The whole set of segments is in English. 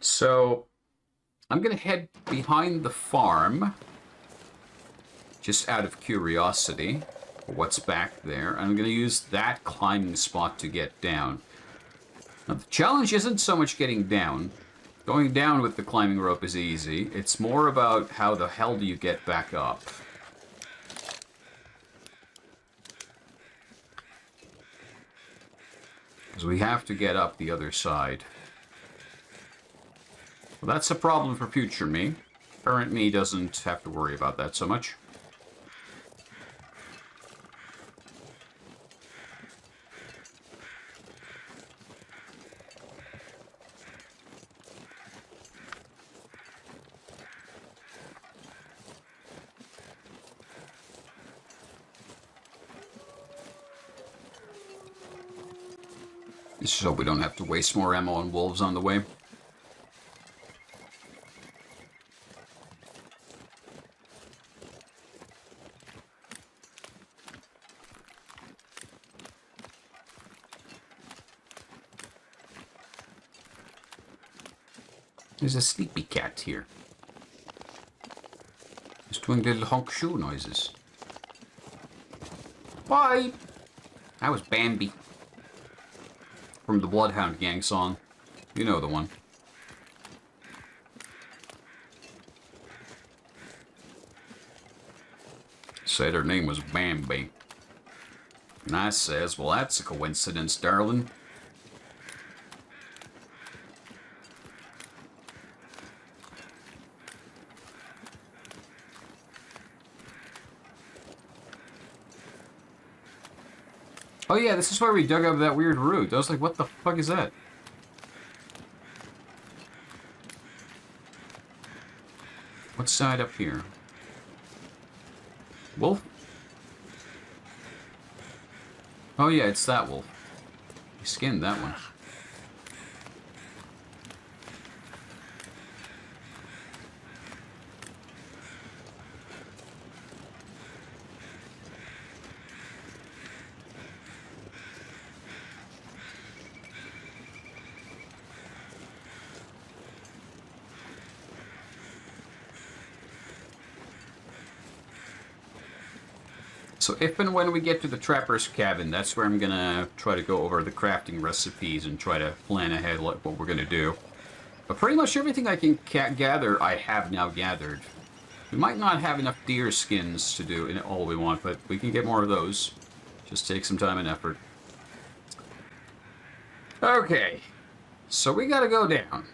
So I'm going to head behind the farm, just out of curiosity for what's back there. I'm going to use that climbing spot to get down. Now, the challenge isn't so much getting down. Going down with the climbing rope is easy. It's more about how the hell do you get back up. Because we have to get up the other side. Well, that's a problem for future me. Current me doesn't have to worry about that so much. Just hope we don't have to waste more ammo on wolves on the way. There's a sleepy cat here. He's doing little honk shoe noises. Bye! That was Bambi. From the Bloodhound Gang song. You know the one. Said her name was Bambi. And I says, well, that's a coincidence, darling. Oh yeah, this is where we dug up that weird root. I was like, what the fuck is that? What side up here? Wolf? Oh yeah, it's that wolf. We skinned that one. So if and when we get to the trapper's cabin, that's where I'm gonna try to go over the crafting recipes and try to plan ahead like what we're gonna do. But pretty much everything I can gather, I have now gathered. We might not have enough deer skins to do in all we want, but we can get more of those. Just take some time and effort. Okay, so we gotta go down.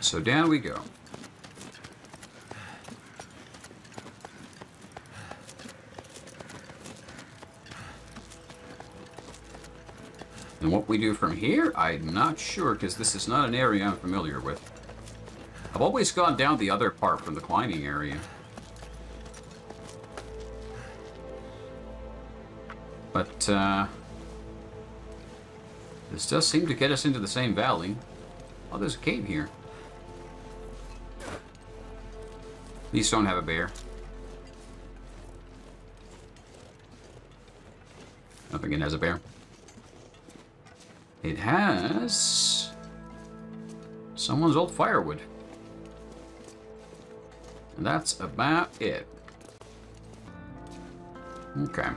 So down we go. And what we do from here, I'm not sure, because this is not an area I'm familiar with. I've always gone down the other part from the climbing area. But, this does seem to get us into the same valley. Oh, there's a cave here. These don't have a bear. I don't think it has a bear. It has someone's old firewood. And that's about it. Okay.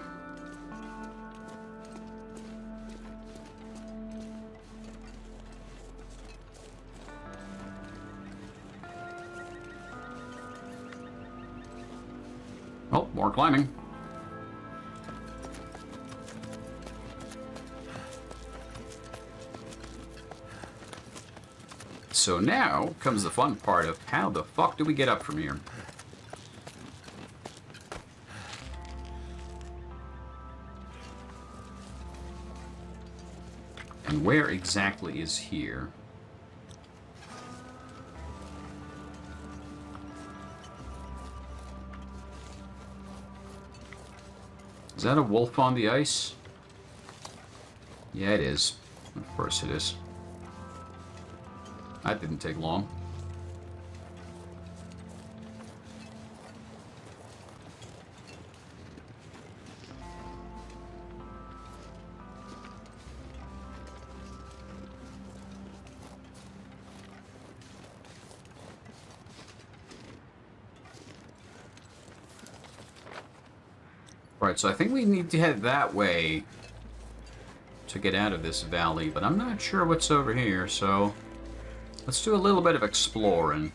Oh, more climbing. So now comes the fun part of how the fuck do we get up from here? And where exactly is here? Is that a wolf on the ice? Yeah, it is. Of course it is. That didn't take long. Right, so I think we need to head that way to get out of this valley, but I'm not sure what's over here, so let's do a little bit of exploring.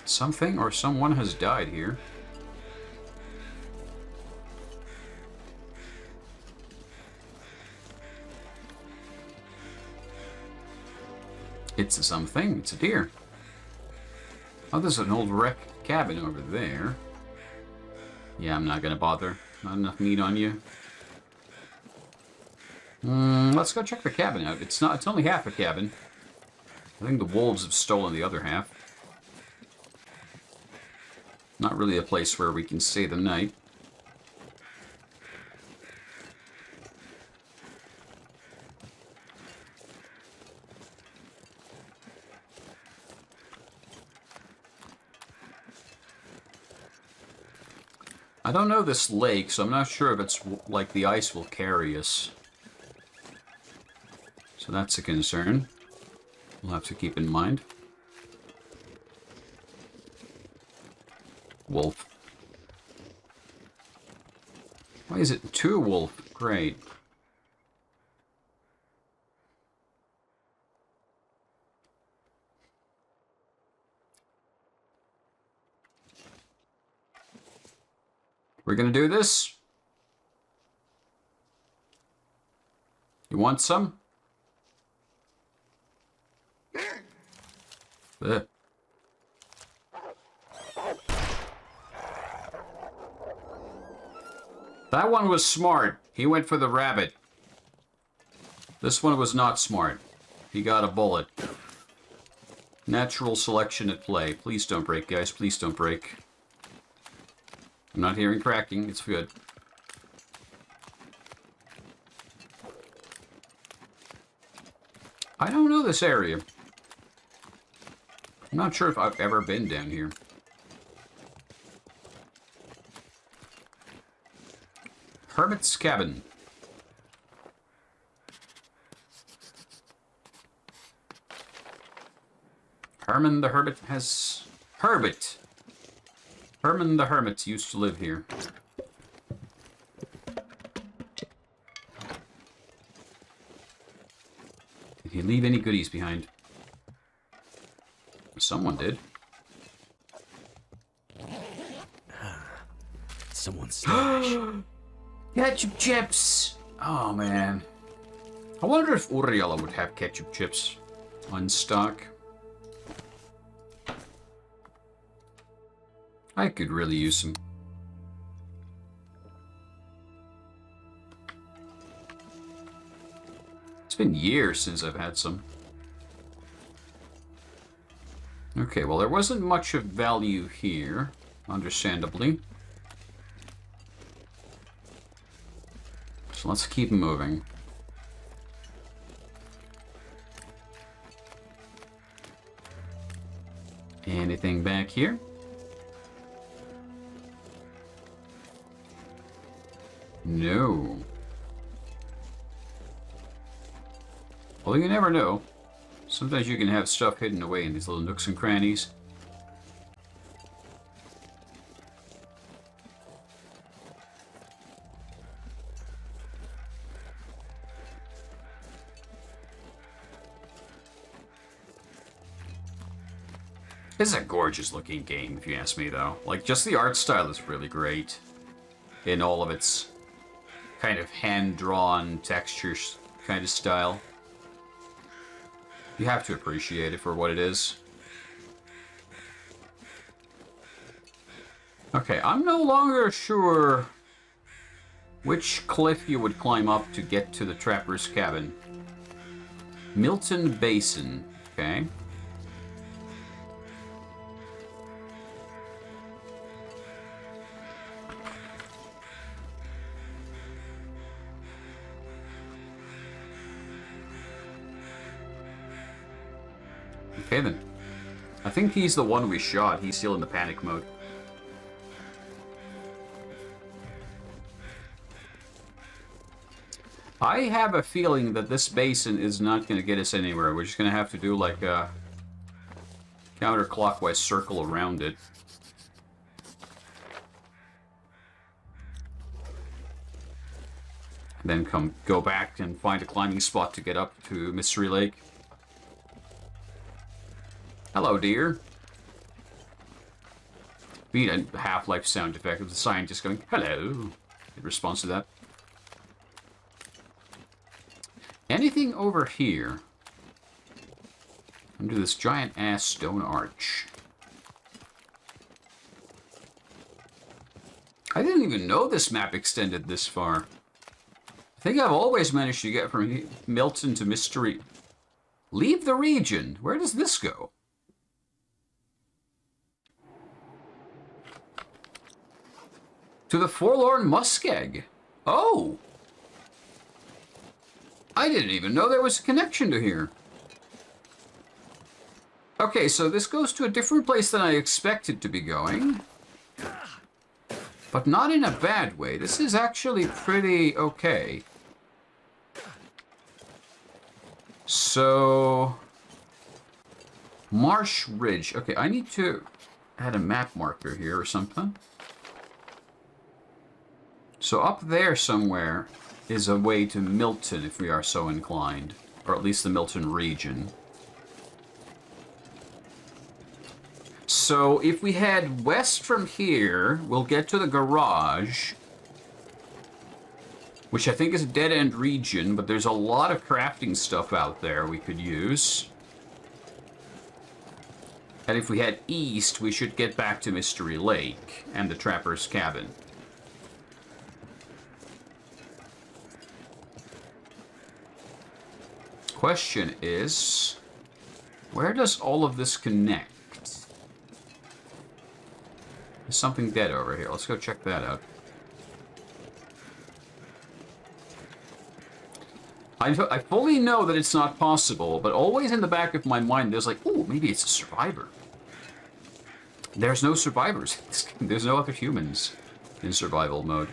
Something or someone has died here. It's a something. It's a deer. Oh, there's an old wreck cabin over there. Yeah, I'm not gonna bother. Not enough meat on you. Let's go check the cabin out. It's only half a cabin. I think the wolves have stolen the other half. Not really a place where we can stay the night. I don't know this lake, so I'm not sure if it's like the ice will carry us. So that's a concern. We'll have to keep in mind. Wolf. Why is it two wolf? Great. We're gonna do this? You want some? Ugh. That one was smart. He went for the rabbit. This one was not smart. He got a bullet. Natural selection at play. Please don't break, guys. Please don't break. I'm not hearing cracking. It's good. I don't know this area. I'm not sure if I've ever been down here. Hermit's cabin. Herman the Hermit has... Hermit! Herman the Hermit used to live here. Did he leave any goodies behind? Someone did. Someone's stash. Ketchup chips! Oh, man. I wonder if Uriala would have ketchup chips on stock. I could really use some. It's been years since I've had some. Okay, well, there wasn't much of value here, understandably. So let's keep moving. Anything back here? No. Well, you never know. Sometimes you can have stuff hidden away in these little nooks and crannies. This is a gorgeous looking game, if you ask me, though. Like, just the art style is really great. In all of its kind of hand-drawn textures kind of style. You have to appreciate it for what it is. Okay, I'm no longer sure which cliff you would climb up to get to the trapper's cabin. Milton Basin, okay. Okay then. I think he's the one we shot. He's still in the panic mode. I have a feeling that this basin is not going to get us anywhere. We're just going to have to do like a counterclockwise circle around it. Then go back and find a climbing spot to get up to Mystery Lake. Hello, dear. We need a Half-Life sound effect of the scientist going, hello, in response to that. Anything over here? Under this giant-ass stone arch. I didn't even know this map extended this far. I think I've always managed to get from Milton to Mystery. Leave the region. Where does this go? To the Forlorn Muskeg. Oh! I didn't even know there was a connection to here. Okay, so this goes to a different place than I expected to be going. But not in a bad way. This is actually pretty okay. So... Marsh Ridge. Okay, I need to add a map marker here or something. So up there somewhere is a way to Milton if we are so inclined. Or at least the Milton region. So if we head west from here, we'll get to the garage. Which I think is a dead-end region, but there's a lot of crafting stuff out there we could use. And if we head east, we should get back to Mystery Lake and the Trapper's Cabin. Question is, where does all of this connect? There's something dead over here. Let's go check that out. I fully know that it's not possible, but always in the back of my mind, there's like, oh, maybe it's a survivor. There's no survivors. There's no other humans in survival mode.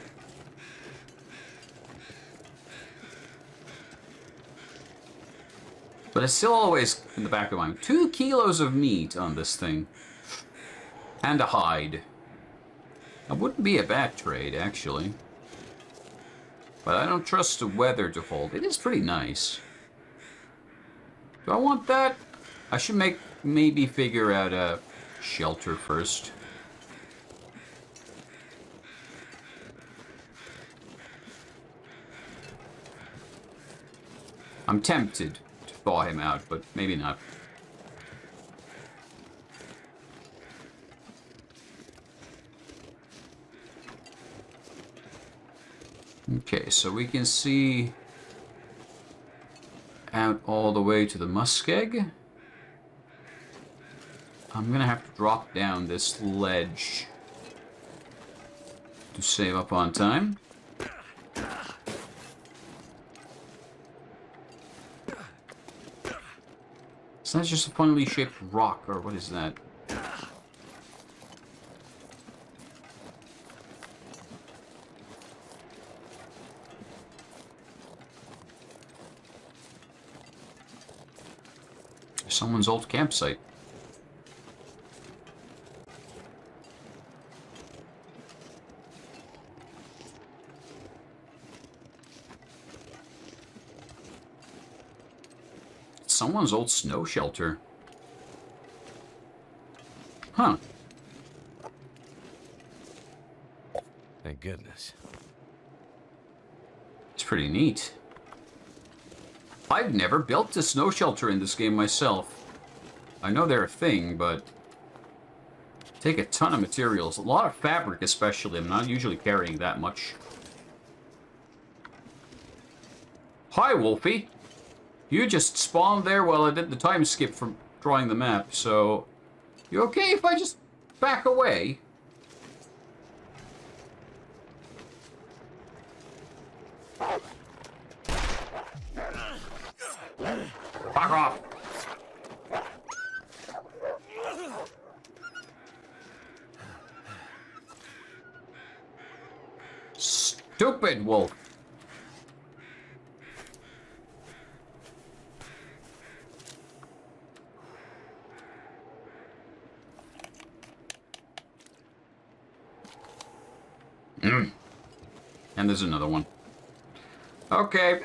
But it's still always in the back of my mind. 2 kilos of meat on this thing. And a hide. That wouldn't be a bad trade, actually. But I don't trust the weather to hold. It is pretty nice. Do I want that? I should maybe figure out a shelter first. I'm tempted to thaw him out, but maybe not. Okay, so we can see out all the way to the muskeg. I'm gonna have to drop down this ledge to save up on time. It's not just a funnily shaped rock, or what is that? Someone's old campsite. It's someone's old snow shelter. Huh. Thank goodness. It's pretty neat. I've never built a snow shelter in this game myself. I know they're a thing, but take a ton of materials. A lot of fabric, especially. I'm not usually carrying that much. Hi, Wolfie. You just spawned there while I did the time skip from drawing the map, so... You okay if I just back away? Fuck off! Stupid wolf! And there's another one. Okay.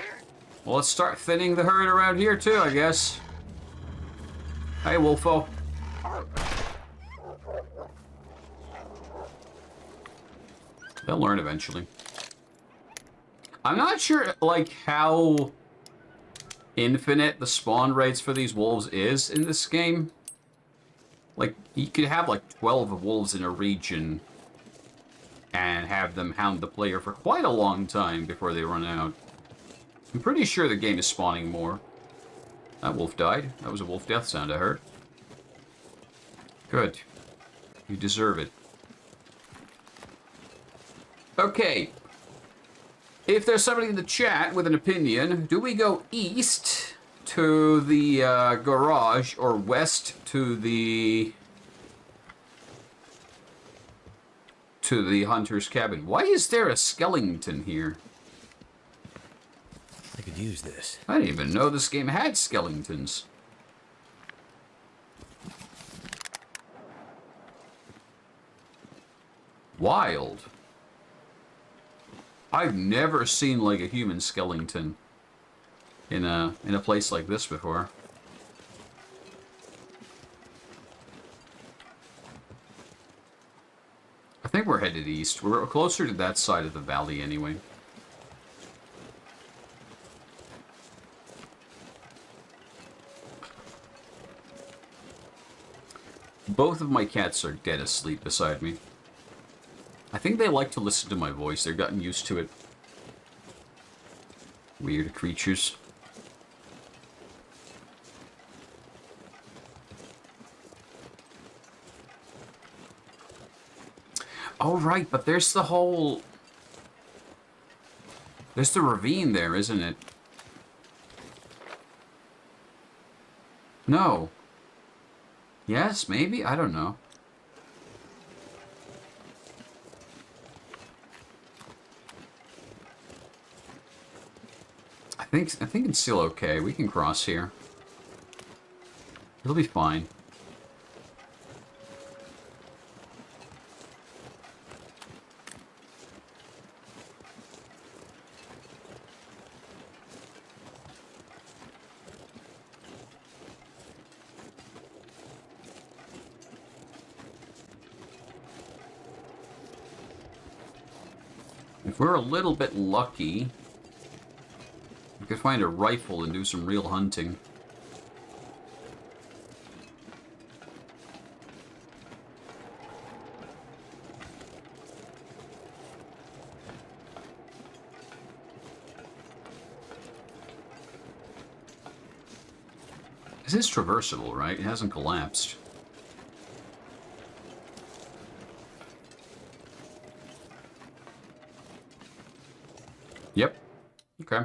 Well, let's start thinning the herd around here too, I guess. Hey, Wolfo. They'll learn eventually. I'm not sure, like, how infinite the spawn rates for these wolves is in this game. Like, you could have, like, 12 wolves in a region and have them hound the player for quite a long time before they run out. I'm pretty sure the game is spawning more. That wolf died. That was a wolf death sound I heard. Good. You deserve it. Okay. If there's somebody in the chat with an opinion, do we go east to the garage or west to the hunter's cabin? Why is there a skeleton here? I could use this. I didn't even know this game had skeletons. Wild. I've never seen like a human skeleton in a place like this before. I think we're headed east. We're closer to that side of the valley anyway. Both of my cats are dead asleep beside me. I think they like to listen to my voice. They've gotten used to it. Weird creatures. Oh, right, but there's the whole... There's the ravine there, isn't it? No. Yes, maybe? I don't know. I think it's still okay. We can cross here. It'll be fine. If we're a little bit lucky, we could find a rifle and do some real hunting. This is traversable, right? It hasn't collapsed. Yep. Okay.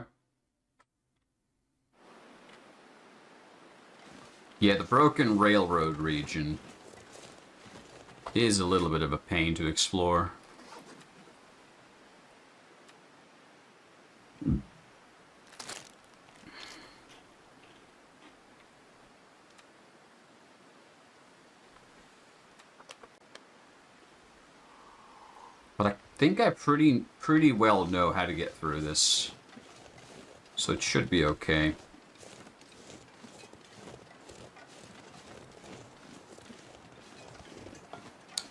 Yeah, the broken railroad region is a little bit of a pain to explore. But I think I pretty well know how to get through this. So it should be okay.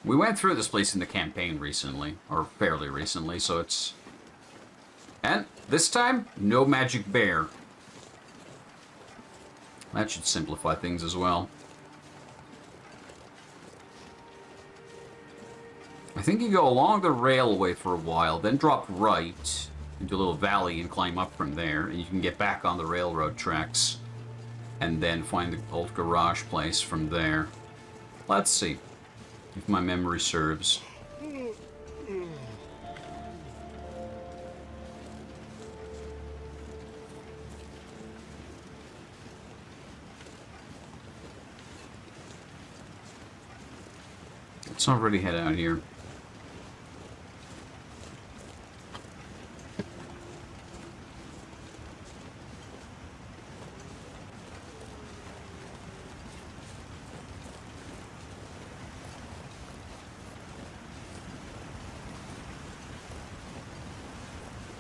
We went through this place in the campaign recently, or fairly recently, so it's... And this time, no magic bear. That should simplify things as well. I think you go along the railway for a while, then drop right into a little valley and climb up from there, and you can get back on the railroad tracks, and then find the old garage place from there. Let's see if my memory serves. Let's already head out here.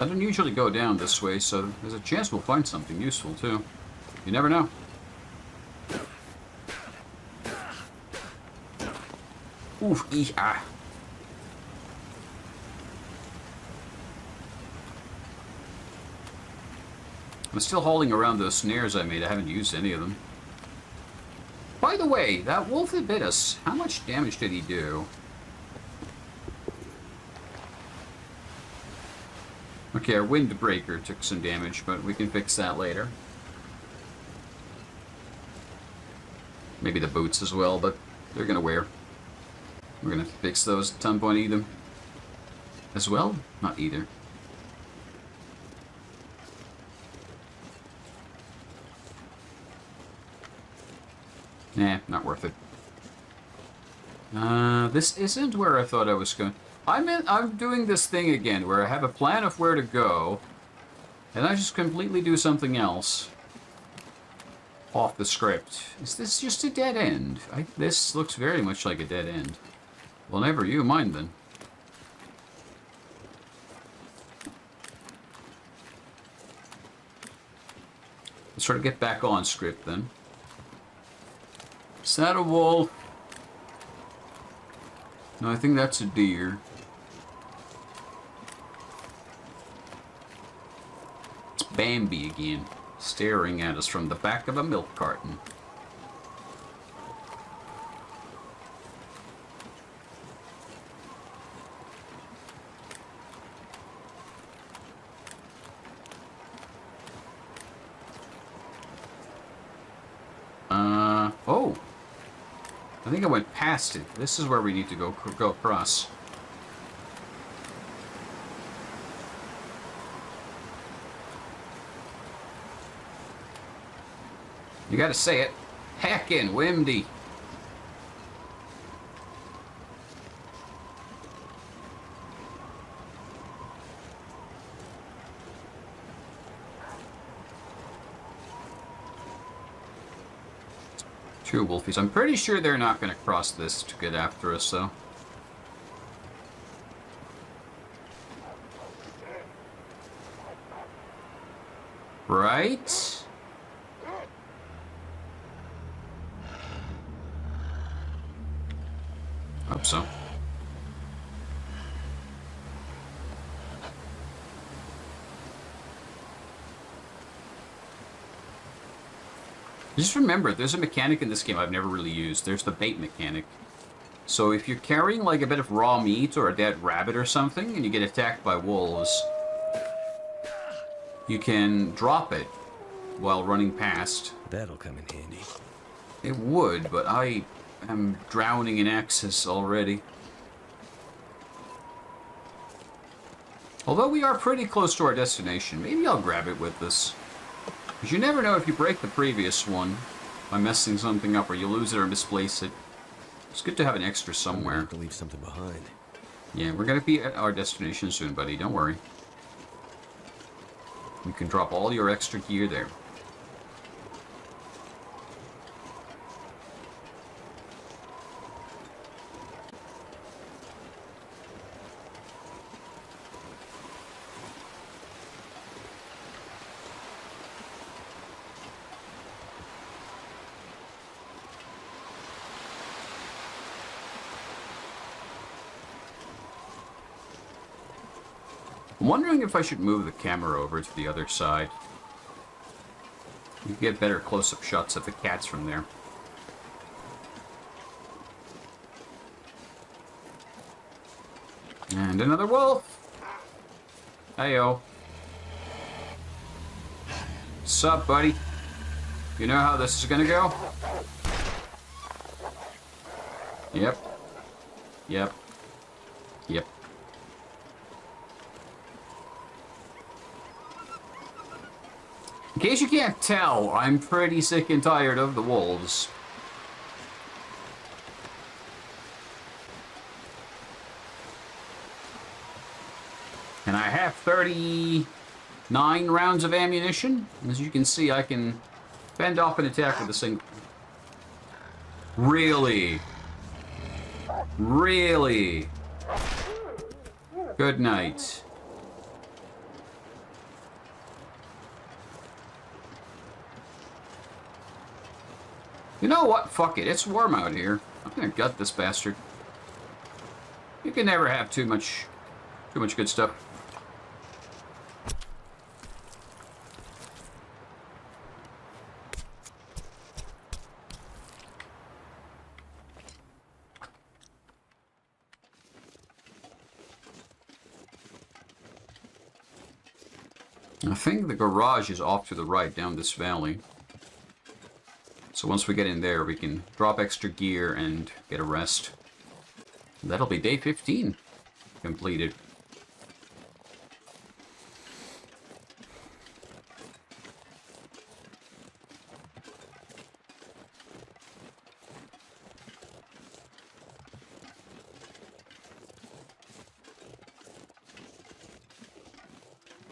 I don't usually go down this way, so there's a chance we'll find something useful, too. You never know. Oof, ah. I'm still hauling around those snares I made. I haven't used any of them. By the way, that wolf that bit us, how much damage did he do? Okay, our windbreaker took some damage, but we can fix that later. Maybe the boots as well, but they're gonna wear. We're gonna fix those at some point either. As well? Not either. Nah, not worth it. This isn't where I thought I was going. I'm doing this thing again, where I have a plan of where to go, and I just completely do something else. Off the script. Is this just a dead end? This looks very much like a dead end. Well, never you mind then. Let's try to get back on script then. Is that a wolf? No, I think that's a deer. It's Bambi again, staring at us from the back of a milk carton. Oh. I think I went past it. This is where we need to go across. You gotta say it. Heckin' windy. Two wolfies. I'm pretty sure they're not going to cross this to get after us, though. Right? Hope so. Just remember, there's a mechanic in this game I've never really used. There's the bait mechanic. So if you're carrying like a bit of raw meat or a dead rabbit or something, and you get attacked by wolves, you can drop it while running past. That'll come in handy. It would, but I am drowning in access already. Although we are pretty close to our destination, maybe I'll grab it with us. Because you never know if you break the previous one by messing something up, or you lose it or misplace it. It's good to have an extra somewhere. Have to leave something behind. Yeah, we're going to be at our destination soon, buddy. Don't worry. You can drop all your extra gear there. I'm wondering if I should move the camera over to the other side. You can get better close-up shots of the cats from there. And another wolf! Heyo. Sup, buddy? You know how this is gonna go? Yep. Yep. Yep. In case you can't tell, I'm pretty sick and tired of the wolves. And I have 39 rounds of ammunition. As you can see, I can fend off an attack with a single... Really? Really? Good night. You know what? Fuck it. It's warm out here. I'm gonna gut this bastard. You can never have too much good stuff. I think the garage is off to the right down this valley. So once we get in there, we can drop extra gear and get a rest. That'll be day 15 completed.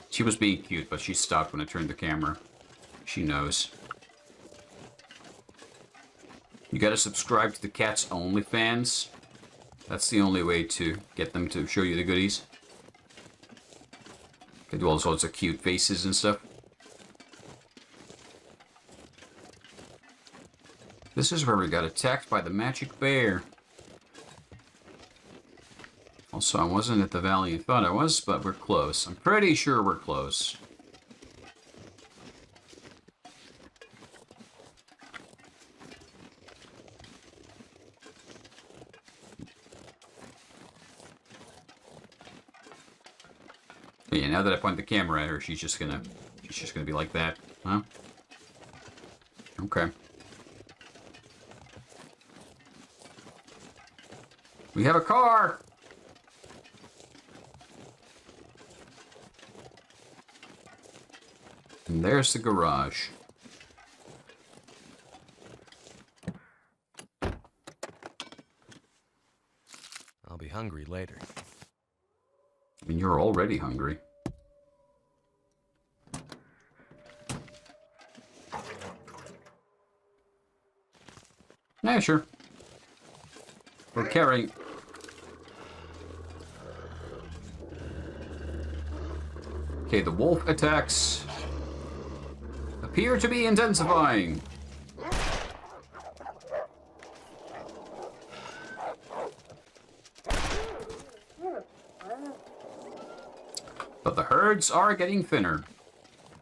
She was being cute, but she stopped when I turned the camera. She knows. You gotta subscribe to the cat's OnlyFans. That's the only way to get them to show you the goodies. They do all sorts of cute faces and stuff. This is where we got attacked by the magic bear. Also, I wasn't at the valley I thought I was, but we're close. I'm pretty sure we're close. Yeah, now that I point the camera at her, she's just gonna be like that, huh? Okay. We have a car! And there's the garage. I'll be hungry later. I mean, you're already hungry. Yeah, sure. We're carrying... Okay, the wolf attacks appear to be intensifying. But the herds are getting thinner.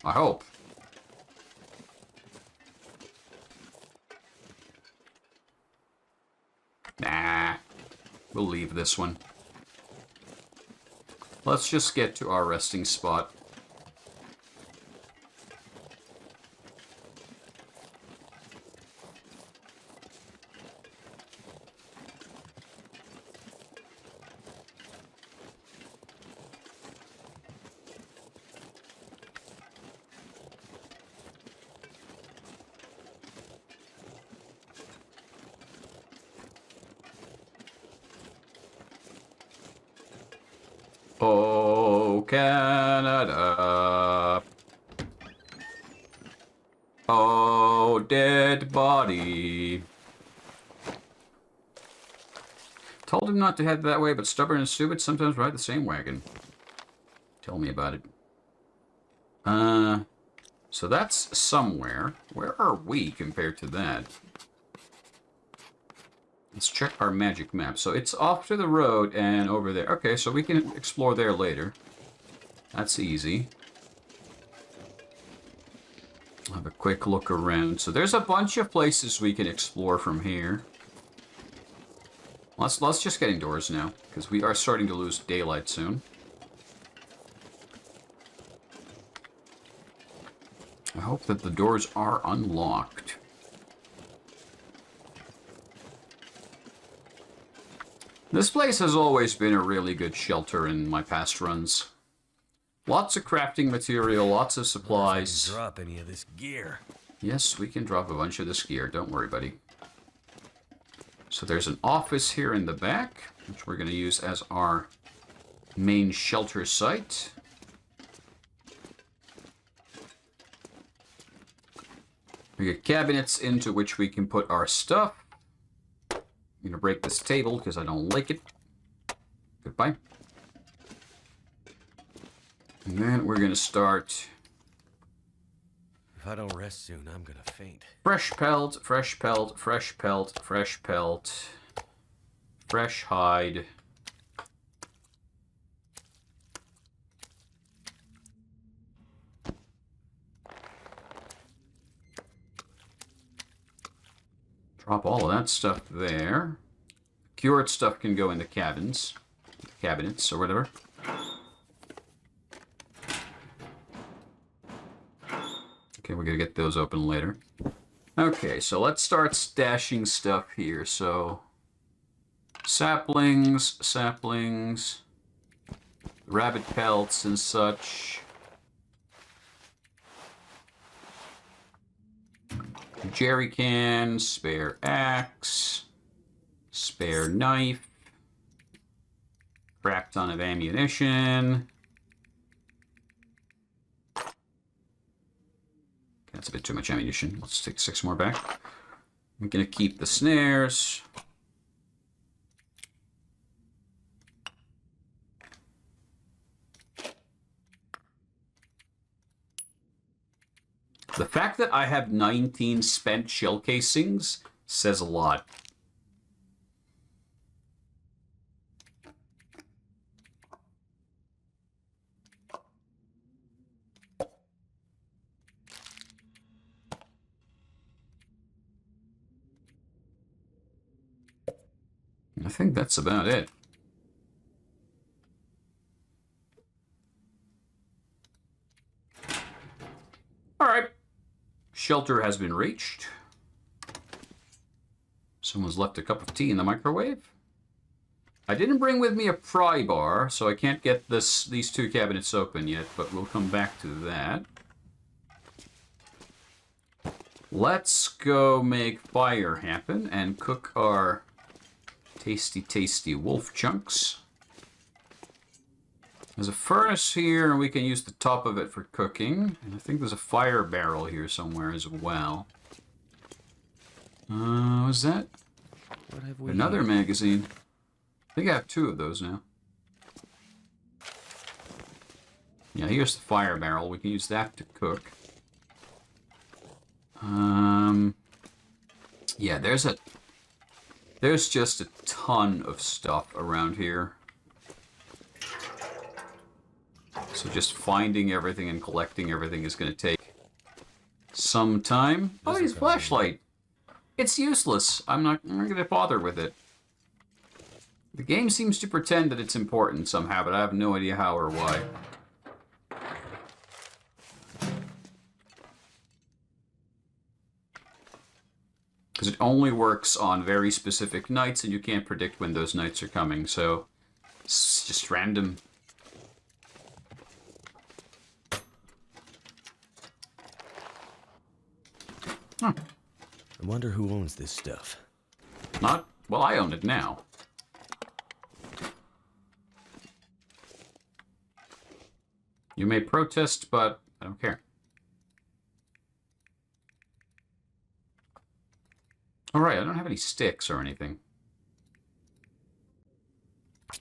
I hope. Nah. We'll leave this one. Let's just get to our resting spot. Oh, Canada. Oh, dead body. Told him not to head that way, but stubborn and stupid sometimes ride the same wagon. Tell me about it. So that's somewhere. Where are we compared to that? Let's check our magic map. So it's off to the road and over there. Okay, so we can explore there later. That's easy. I'll have a quick look around. So there's a bunch of places we can explore from here. Let's just get indoors now, because we are starting to lose daylight soon. I hope that the doors are unlocked. This place has always been a really good shelter in my past runs. Lots of crafting material, lots of supplies. Drop any of this gear. Yes, we can drop a bunch of this gear. Don't worry, buddy. So there's an office here in the back, which we're going to use as our main shelter site. We get cabinets into which we can put our stuff. I'm going to break this table because I don't like it. Goodbye. And then we're going to start If I don't rest soon, I'm gonna faint. Fresh pelt, fresh pelt, fresh pelt, fresh pelt. Fresh hide. Drop all of that stuff there. Cured stuff can go in the cabins. Cabinets or whatever. Okay, we're gonna get those open later. Okay, so let's start stashing stuff here. So, saplings, saplings, rabbit pelts and such. Jerry can, spare axe, spare knife, crap ton of ammunition. That's a bit too much ammunition. Let's take 6 more back. I'm gonna keep the snares. The fact that I have 19 spent shell casings says a lot. I think that's about it. All right. Shelter has been reached. Someone's left a cup of tea in the microwave. I didn't bring with me a pry bar, so I can't get these 2 cabinets open yet, but we'll come back to that. Let's go make fire happen and cook our tasty, tasty wolf chunks. There's a furnace here, and we can use the top of it for cooking. And I think there's a fire barrel here somewhere as well. What's that? What have we Another here? magazine. I think I have 2 of those now. Yeah, here's the fire barrel. We can use that to cook. Yeah, there's just a ton of stuff around here. So just finding everything and collecting everything is going to take some time. Oh, his flashlight. It's useless. I'm not going to bother with it. The game seems to pretend that it's important somehow, but I have no idea how or why. Because it only works on very specific nights, and you can't predict when those nights are coming, so it's just random. Huh. I wonder who owns this stuff. Not... well, I own it now. You may protest, but I don't care. Alright, I don't have any sticks or anything.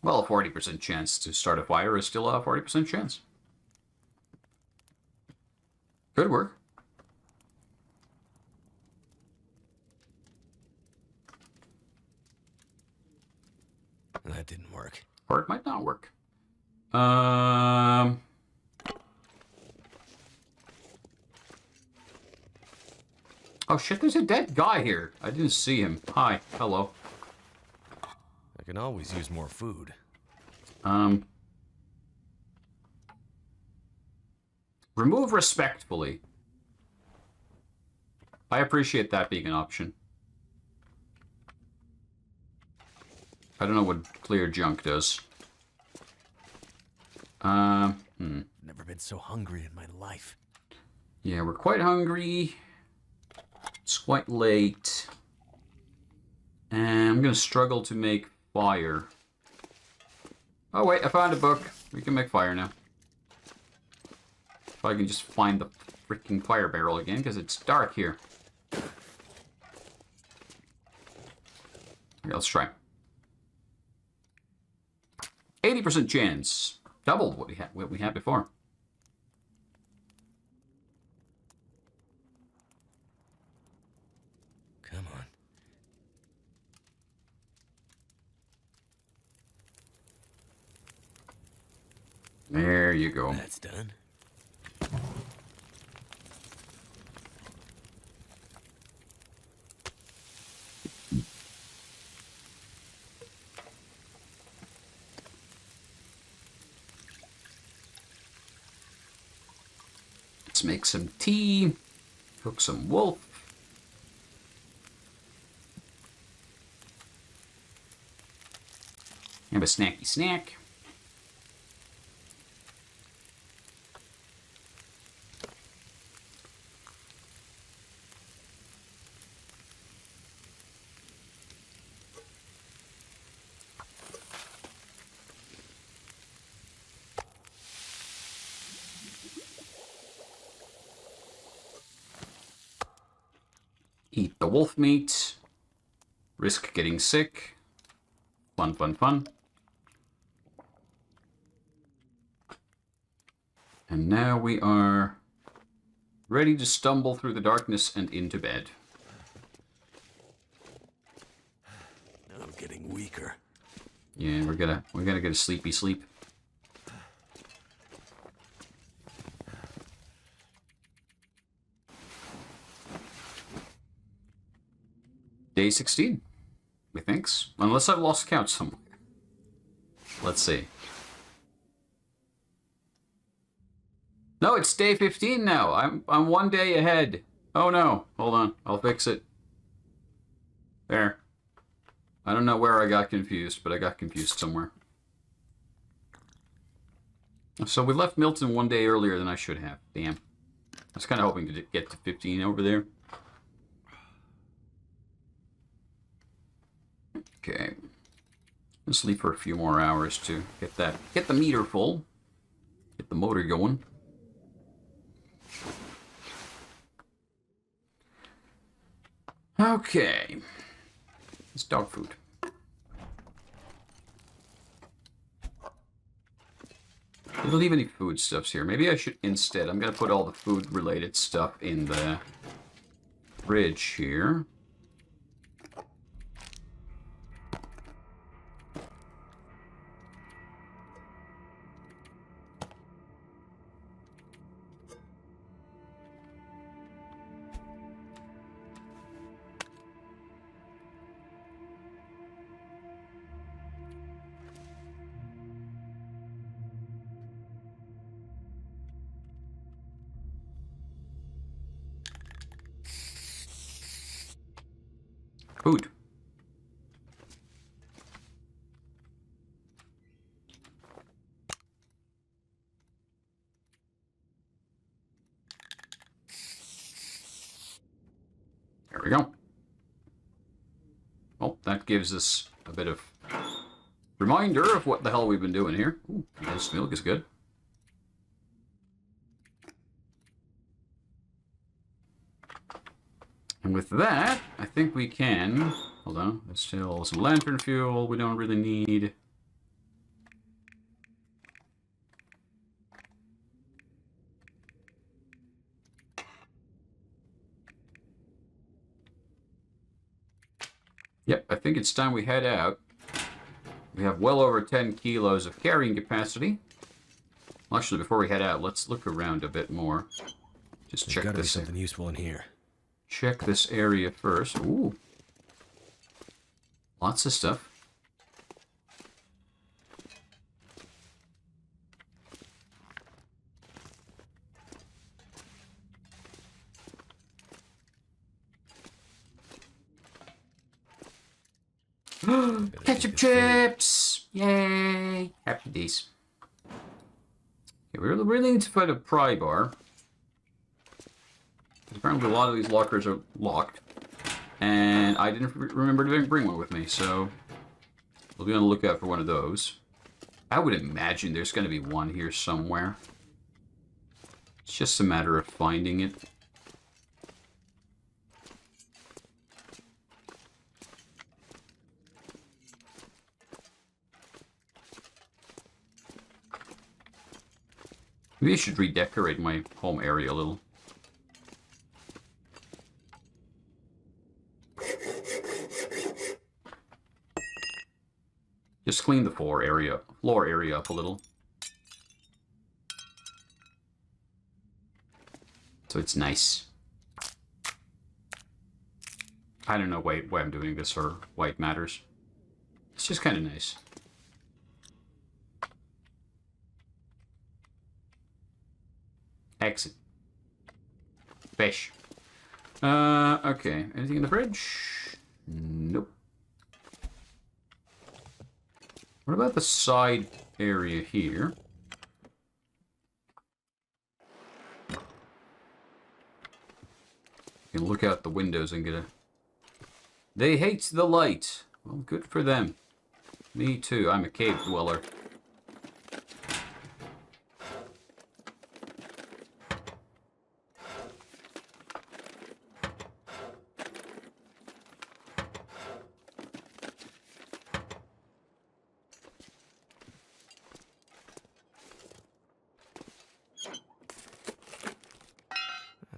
Well, a 40% chance to start a fire is still a 40% chance. Could work. That didn't work. Or it might not work. Oh shit, there's a dead guy here. I didn't see him. Hi, hello. I can always use more food. Remove respectfully. I appreciate that being an option. I don't know what clear junk does. Never been so hungry in my life. Yeah, we're quite hungry. It's quite late. And I'm gonna struggle to make fire. Oh wait, I found a book. We can make fire now. If I can just find the freaking fire barrel again, because it's dark here. Okay, let's try. 80% chance. Doubled what we had before. There you go. That's done. Let's make some tea. Cook some wolf. Have a snacky snack. Eat the wolf meat. Risk getting sick. Fun, fun, fun. And now we are ready to stumble through the darkness and into bed. I'm getting weaker. Yeah, we're gonna get a sleepy sleep. Day 16, methinks. Unless I've lost count somewhere. Let's see. No, it's day 15 now. I'm 1 day ahead. Oh no. Hold on. I'll fix it. There. I don't know where I got confused, but I got confused somewhere. So we left Milton 1 day earlier than I should have. Damn. I was kind of hoping to get to 15 over there. Okay. Let's sleep for a few more hours to get the meter full. Get the motor going. Okay. It's dog food. I don't leave any foodstuffs here. Maybe I should instead. I'm going to put all the food-related stuff in the fridge here. Food. There we go. Well, that gives us a bit of reminder of what the hell we've been doing here. Ooh, this milk is good. And with that, I think we can... Hold on, there's still some lantern fuel we don't really need. Yep, I think it's time we head out. We have well over 10 kilos of carrying capacity. Well, actually, before we head out, let's look around a bit more. Just check There's gotta be this. something useful in here. Check this area first. Ooh. Lots of stuff. Ketchup chips! Yay! Happy days. Okay, we really need to find a pry bar. Apparently a lot of these lockers are locked. And I didn't remember to bring one with me, so we'll be on the lookout for one of those. I would imagine there's going to be one here somewhere. It's just a matter of finding it. Maybe I should redecorate my home area a little. Just clean the floor area up a little. So it's nice. I don't know why I'm doing this or why it matters. It's just kind of nice. Exit. Fish. Okay. Anything in the fridge? Nope. What about the side area here? You can look out the windows and get a... They hate the light. Well, good for them. Me too. I'm a cave dweller.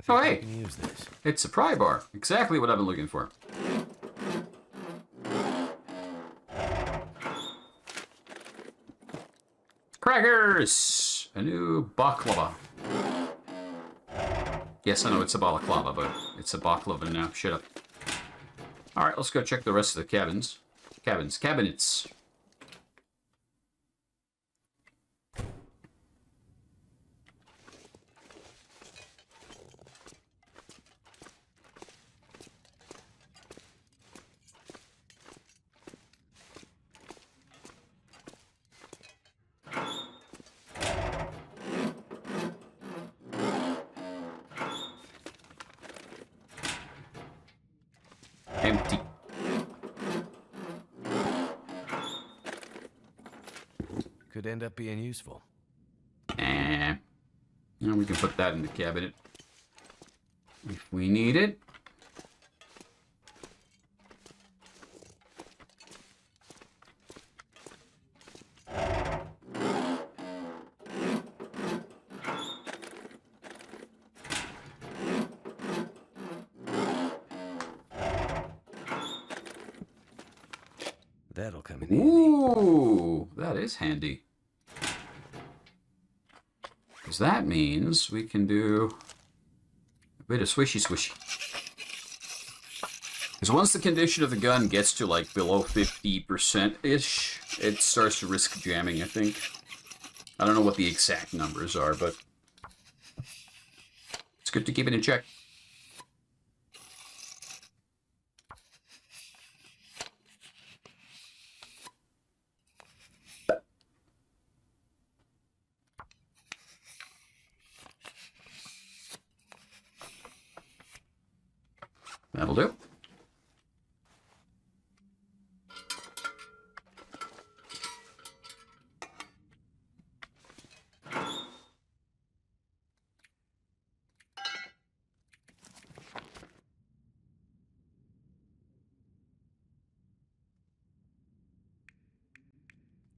Oh, hey! I can use this. It's a pry bar. Exactly what I've been looking for. Crackers! A new baklava. Yes, I know it's a balaclava, but it's a baklava now. Shut up. Alright, let's go check the rest of the cabins. Cabinets. Empty. Could end up being useful. And we can put that in the cabinet if we need it. That'll come in handy. Ooh, that is handy. Because that means we can do a bit of swishy. Because once the condition of the gun gets to like below 50%-ish, it starts to risk jamming, I think. I don't know what the exact numbers are, but it's good to keep it in check. That'll do.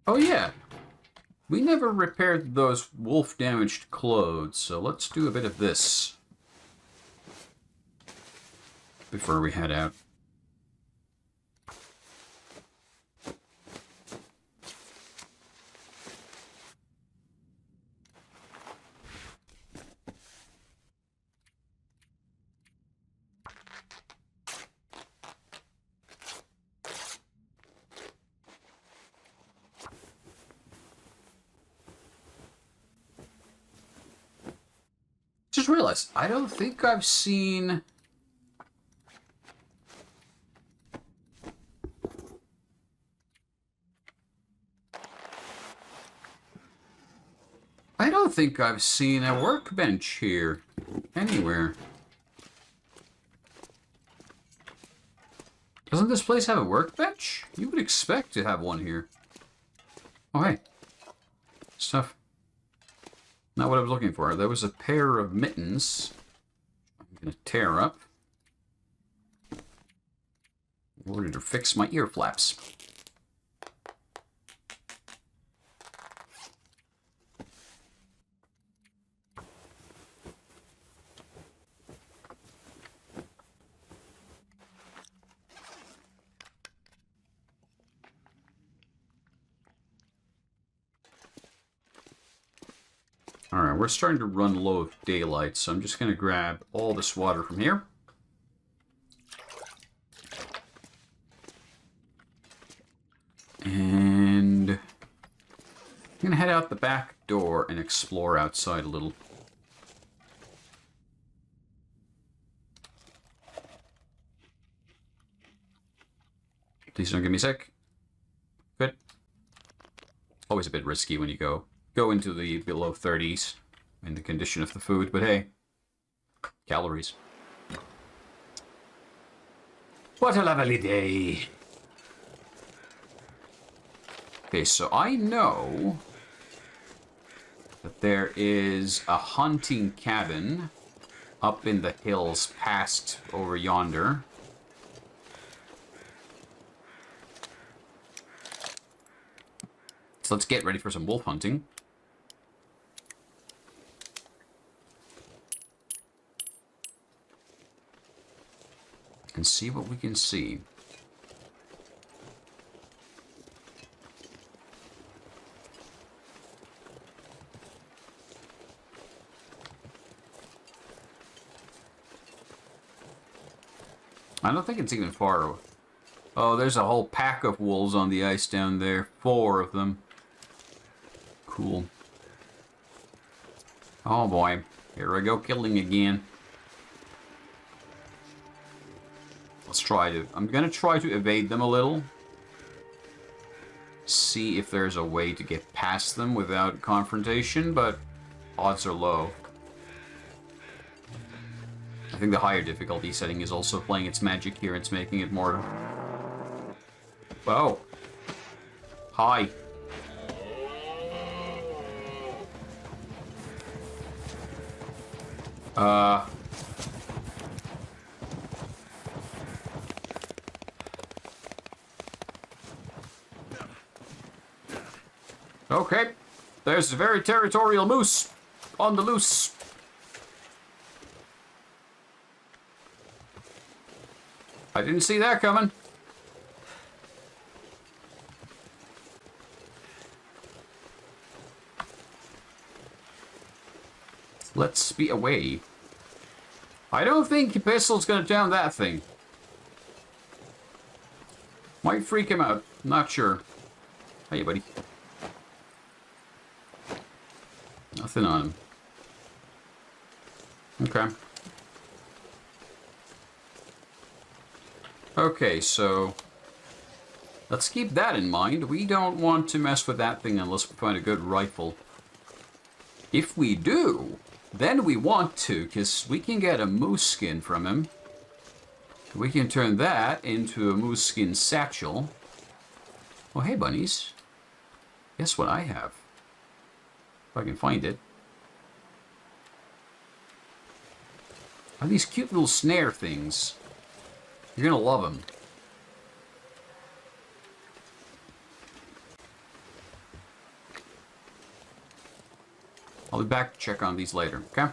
Oh yeah, we never repaired those wolf-damaged clothes, so let's do a bit of this before we head out. Just realized, I don't think I've seen... I don't think I've seen a workbench here anywhere. Doesn't this place have a workbench? You would expect to have one here. Oh, hey. Stuff. Not what I was looking for. There was a pair of mittens. I'm going to tear up in order to fix my ear flaps. Alright, we're starting to run low of daylight, so I'm just going to grab all this water from here. And I'm going to head out the back door and explore outside a little. Please don't get me sick. Good. Always a bit risky when you go into the below 30s in the condition of the food, but hey, calories. What a lovely day. Okay, so I know that there is a hunting cabin up in the hills past over yonder. So let's get ready for some wolf hunting. And see what we can see. I don't think it's even far. Oh, there's a whole pack of wolves on the ice down there. 4 of them. Cool. Oh boy. Here I go killing again. Let's try to... I'm going to try to evade them a little. See if there's a way to get past them without confrontation, but odds are low. I think the higher difficulty setting is also playing its magic here. It's making it more... Whoa. Hi. Okay. There's a very territorial moose on the loose. I didn't see that coming. Let's be away. I don't think a pistol's gonna down that thing. Might freak him out. Not sure. Hey, buddy. Nothing on him. Okay. Okay, so let's keep that in mind. We don't want to mess with that thing unless we find a good rifle. If we do, then we want to, because we can get a moose skin from him. We can turn that into a moose skin satchel. Oh, hey, bunnies. Guess what I have? If I can find it. Are these cute little snare things? You're gonna love them. I'll be back to check on these later, okay?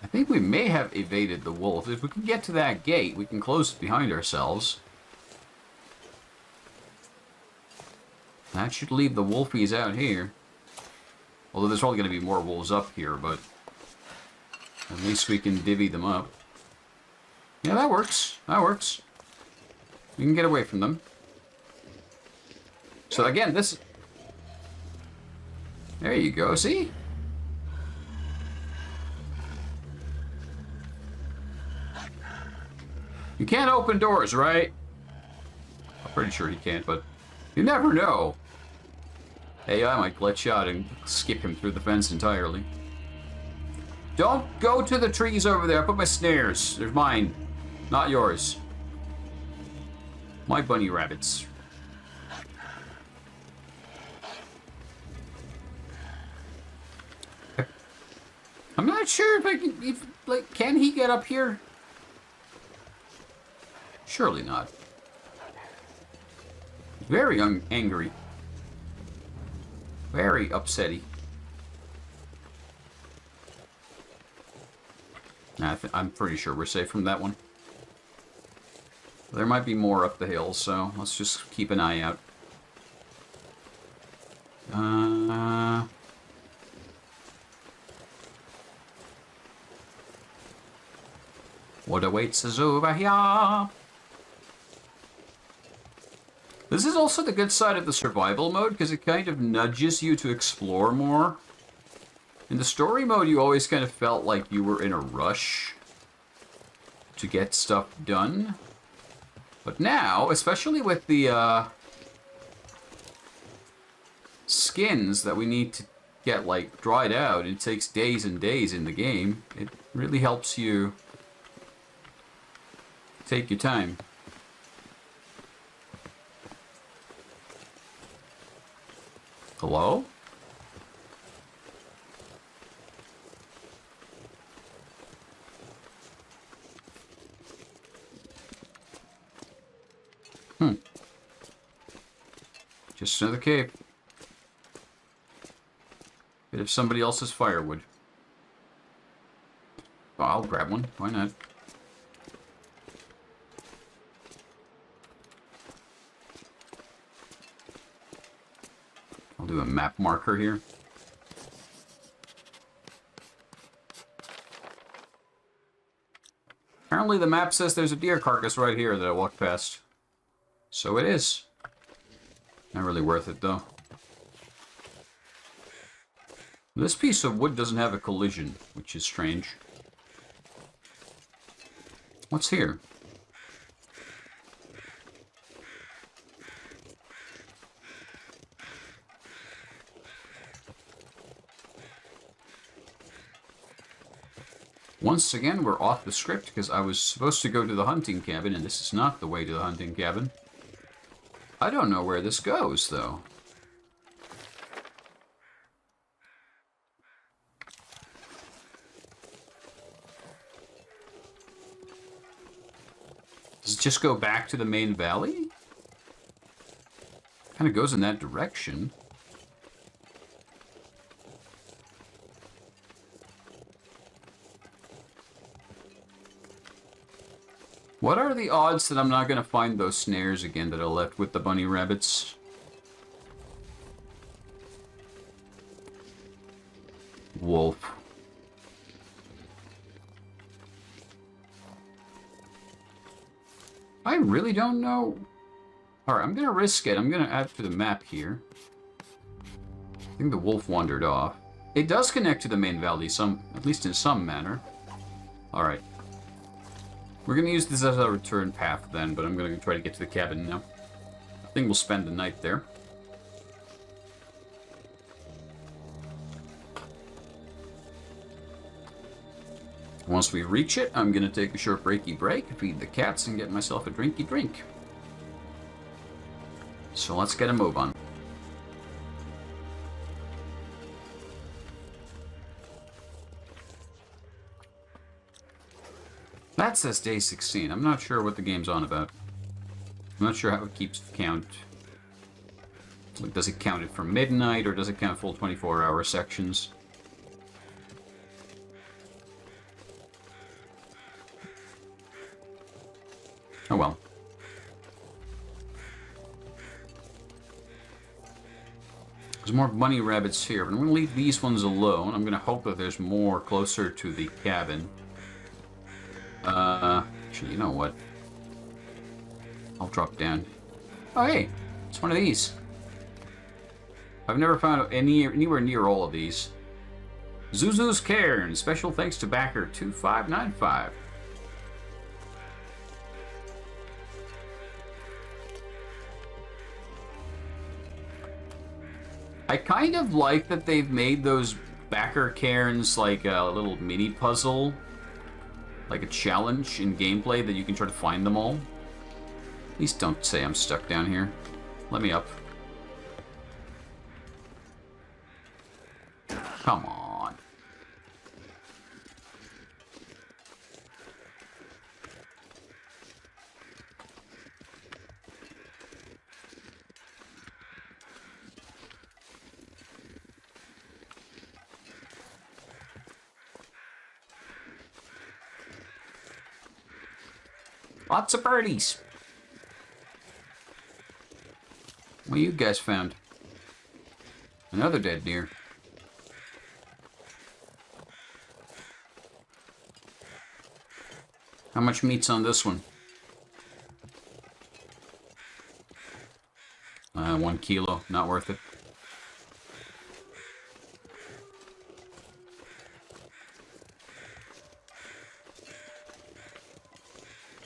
I think we may have evaded the wolf. If we can get to that gate, we can close it behind ourselves. That should leave the wolfies out here. Although there's probably going to be more wolves up here, but at least we can divvy them up. Yeah, that works. That works. We can get away from them. So again, this... There you go, see? You can't open doors, right? I'm pretty sure he can't, but you never know. Hey, I might glitch out and skip him through the fence entirely. Don't go to the trees over there. I put my snares. They're mine, not yours. My bunny rabbits. I'm not sure if I can... like, can he get up here? Surely not. Very angry. Very upsetty. Nah, I'm pretty sure we're safe from that one. There might be more up the hill, so let's just keep an eye out. What awaits us over here? This is also the good side of the survival mode, because it kind of nudges you to explore more. In the story mode, you always kind of felt like you were in a rush to get stuff done. But now, especially with the skins that we need to get, like, dried out, it takes days and days in the game. It really helps you take your time. Hello? Just another cave. Bit of somebody else's firewood. Oh, I'll grab one. Why not? I'll do a map marker here. Apparently the map says there's a deer carcass right here that I walked past. So it is. Not really worth it, though. This piece of wood doesn't have a collision, which is strange. What's here? Once again, we're off the script because I was supposed to go to the hunting cabin, and this is not the way to the hunting cabin. I don't know where this goes, though. Does it just go back to the main valley? Kind of goes in that direction. What are the odds that I'm not going to find those snares again that I left with the bunny rabbits? Wolf. I really don't know. Alright, I'm going to risk it. I'm going to add to the map here. I think the wolf wandered off. It does connect to the main valley, at least in some manner. Alright. We're going to use this as a return path then, but I'm going to try to get to the cabin now. I think we'll spend the night there. Once we reach it, I'm going to take a short breaky break, feed the cats, and get myself a drinky drink. So let's get a move on. That says day 16. I'm not sure what the game's on about. I'm not sure how it keeps count. Like, does it count it from midnight, or does it count full 24-hour sections? Oh well. There's more bunny rabbits here, but I'm going to leave these ones alone. I'm going to hope that there's more closer to the cabin. Actually, you know what? I'll drop down. Oh, hey! It's one of these. I've never found anywhere near all of these. Zuzu's Cairn. Special thanks to backer 2595. I kind of like that they've made those backer cairns like a little mini puzzle, like a challenge in gameplay that you can try to find them all. Please don't say I'm stuck down here. Let me up. Come on. Lots of birdies. What you guys found? Another dead deer. How much meat's on this one? 1 kilo. Not worth it.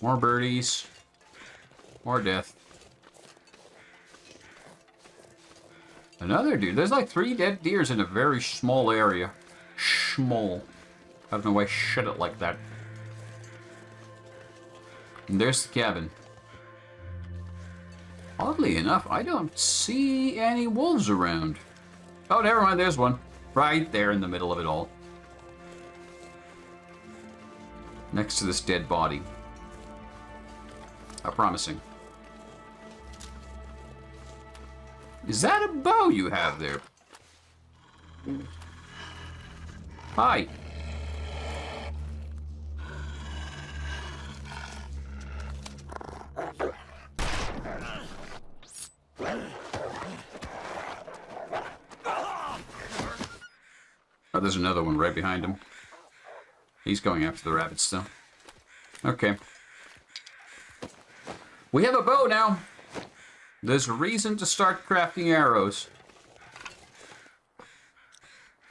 More birdies. More death. Another dude. There's like 3 dead deers in a very small area. Small. I don't know why I said it like that. And there's the cabin. Oddly enough, I don't see any wolves around. Oh, never mind. There's one. Right there in the middle of it all. Next to this dead body. How promising. Is that a bow you have there? Hi. Oh, there's another one right behind him. He's going after the rabbits still. Okay. We have a bow now. There's a reason to start crafting arrows.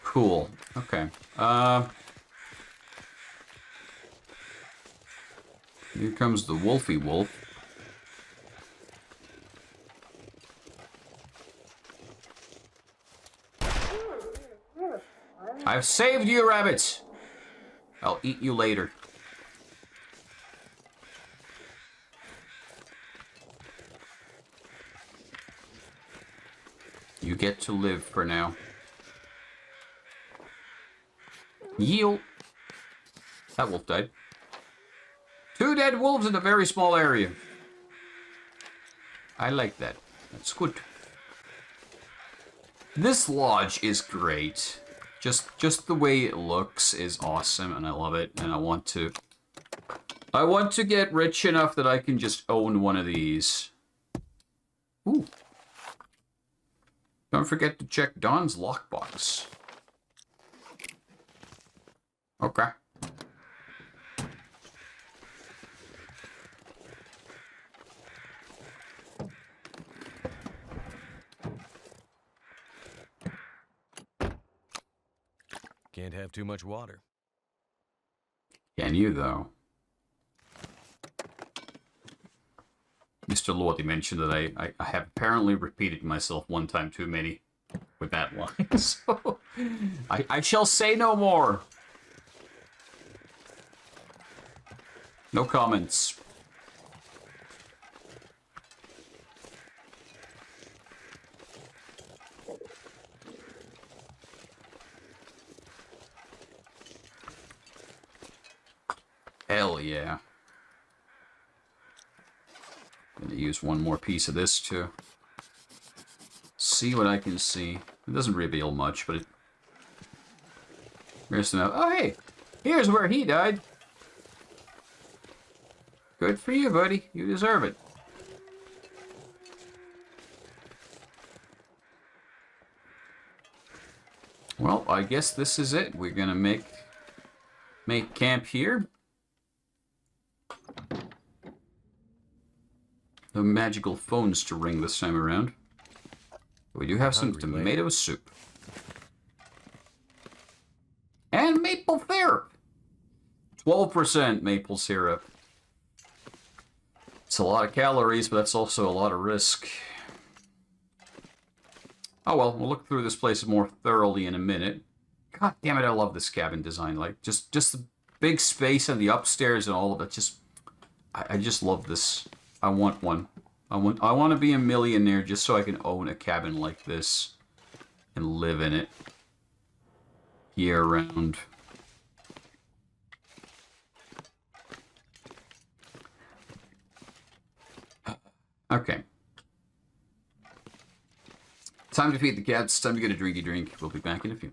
Cool. Okay. Here comes the wolfy wolf. I've saved you, rabbits. I'll eat you later. You get to live for now. Yield. That wolf died. 2 dead wolves in a very small area. I like that. That's good. This lodge is great. Just the way it looks is awesome, and I love it. And I want to get rich enough that I can just own one of these. Ooh. Don't forget to check Don's lockbox. Okay. Can't have too much water. Can you, though? Mr. Lordy mentioned that I have apparently repeated myself one time too many with that line, so I shall say no more. No comments. Hell yeah. Gonna use one more piece of this to see what I can see. It doesn't reveal much, but it... Here's some... Oh, hey! Here's where he died! Good for you, buddy. You deserve it. Well, I guess this is it. We're gonna make camp here. No magical phones to ring this time around. We do have some tomato soup. And maple syrup. 12% maple syrup. It's a lot of calories, but that's also a lot of risk. Oh well, we'll look through this place more thoroughly in a minute. God damn it, I love this cabin design. Like, just the big space and the upstairs and all of it. Just, I just love this. I want one. I want to be a millionaire just so I can own a cabin like this and live in it year round. Okay. Time to feed the cats. Time to get a drinky drink. We'll be back in a few.